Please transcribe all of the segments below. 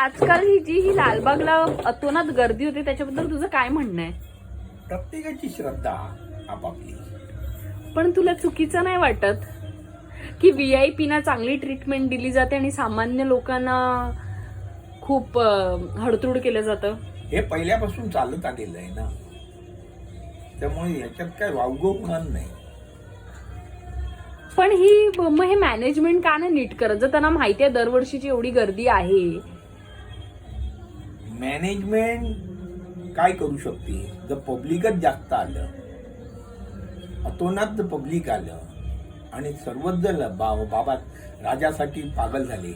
आजकाल ही लालबागला अतोनात गर्दी होते त्याच्याबद्दल तुझं काय म्हणणं आहे? प्रत्येकाची श्रद्धा आपापली. पण तुला चुकीचं नाही वाटत की VIP ना चांगली ट्रीटमेंट दिली जाते आणि सामान्य लोकांना खूप हडतूड केलं जातं? हे पहिल्यापासून चालत आलेलं आहे ना, त्यामुळे याच्यात काय वावगं होणार नाही. पण मग हे मॅनेजमेंट का नाही नीट करत? जर त्यांना माहिती आहे दरवर्षीची एवढी गर्दी आहे. मॅनेजमेंट काय करू शकते? जर पब्लिकच जास्त आलं, अतोनात जर पब्लिक आलं आणि सर्वच जर बाबा राजासाठी पागल झाले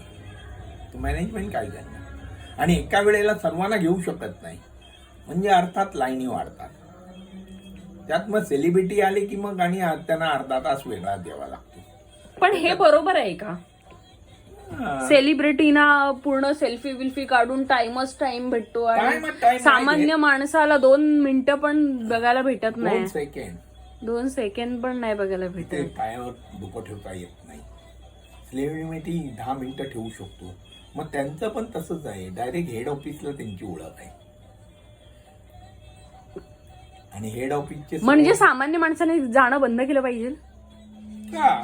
तर मॅनेजमेंट काय करणार? आणि एका वेळेला सर्वांना घेऊ शकत नाही, म्हणजे अर्थात लाईनी वाढतात. त्यात मग सेलिब्रिटी आले की मग आणि त्यांना अर्धा तास वेगळा द्यावा लागतो. पण हे बरोबर आहे का? सेलिब्रिटीना पूर्ण सेल्फी विल्फी काढून टाइमच टाइम भेटतो आणि सामान्य माणसाला 2 मिनिटं पण बघायला भेटत नाही. 2 सेकंड पण नाही बघायला भेटत. पायावर डोकं ठेवता येत नाही. सेलिब्रिटी 10 मिनिटं ठेवू शकतो. मग त्यांचं पण तसंच आहे. डायरेक्ट हेड ऑफिसला त्यांची ओळख आहे आणि हेड ऑफिसचे म्हणजे सामान्य माणसाने जाणं बंद केलं पाहिजे का?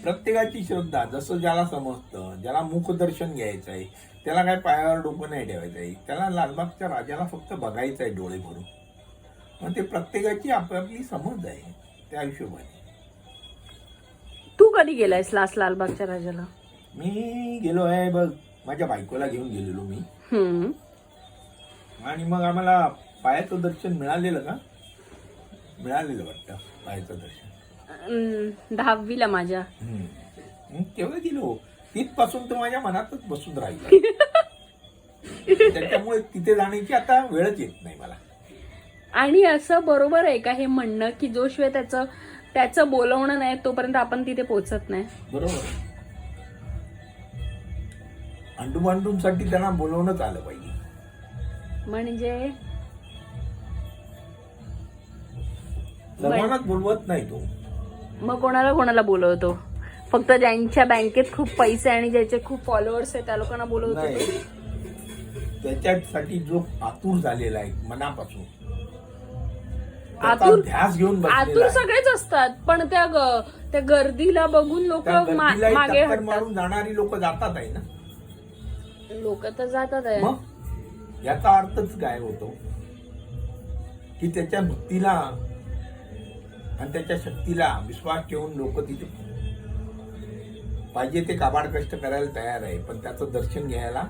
प्रत्येकाची श्रद्धा, जसं ज्याला समजतं, ज्याला मुखदर्शन घ्यायचं आहे त्याला काय पायावर डोकं नाही ठेवायचं आहे, त्याला लालबागच्या राजाला फक्त बघायचं आहे डोळे भरून. मग ते प्रत्येकाची आपापली समज आहे त्या हिशोबाने. तू कधी गेलायस लालबागच्या राजाला? मी गेलो आहे बघ, माझ्या बायकोला घेऊन गेलेलो मी. आणि मग आम्हाला पायाचं दर्शन मिळालेलं का? मिळालेलं वाटतं पायाचं दर्शन 10वीला माझ्या. तेव्हा गेलो. तिथपासून तर माझ्या मनातच बसून राहिलं. त्याच्यामुळे तिथे जाण्याची आता वेळच येत नाही मला. आणि असं बरोबर आहे का हे म्हणणं की जो शिवाय त्याचं बोलवणं नाही तोपर्यंत आपण तिथे पोहोचत नाही? बरोबर. अंडूसाठी त्यांना बोलवणंच आलं पाहिजे. म्हणजे सर्वांनाच बोलवत नाही तो. मग कोणाला बोलवतो? फक्त ज्यांच्या बँकेत खूप पैसे आणि ज्याचे खूप फॉलोअर्स आहेत त्या लोकांना बोलवतो. त्याच्यासाठी जो आतुर झालेला आहे मनापासून, ध्यास घेऊन आतुर सगळेच असतात, पण त्या गर्दीला बघून लोक मागे मारून जाणारी लोक जातात आहे ना. लोक तर जातात आहे. मग याचा अर्थच काय होतो की त्याच्या भक्तीला आणि त्याच्या शक्तीला विश्वास ठेवून लोक तिथे पाहिजे ते काबाड कष्ट करायला तयार आहे, पण त्याचं दर्शन घ्यायला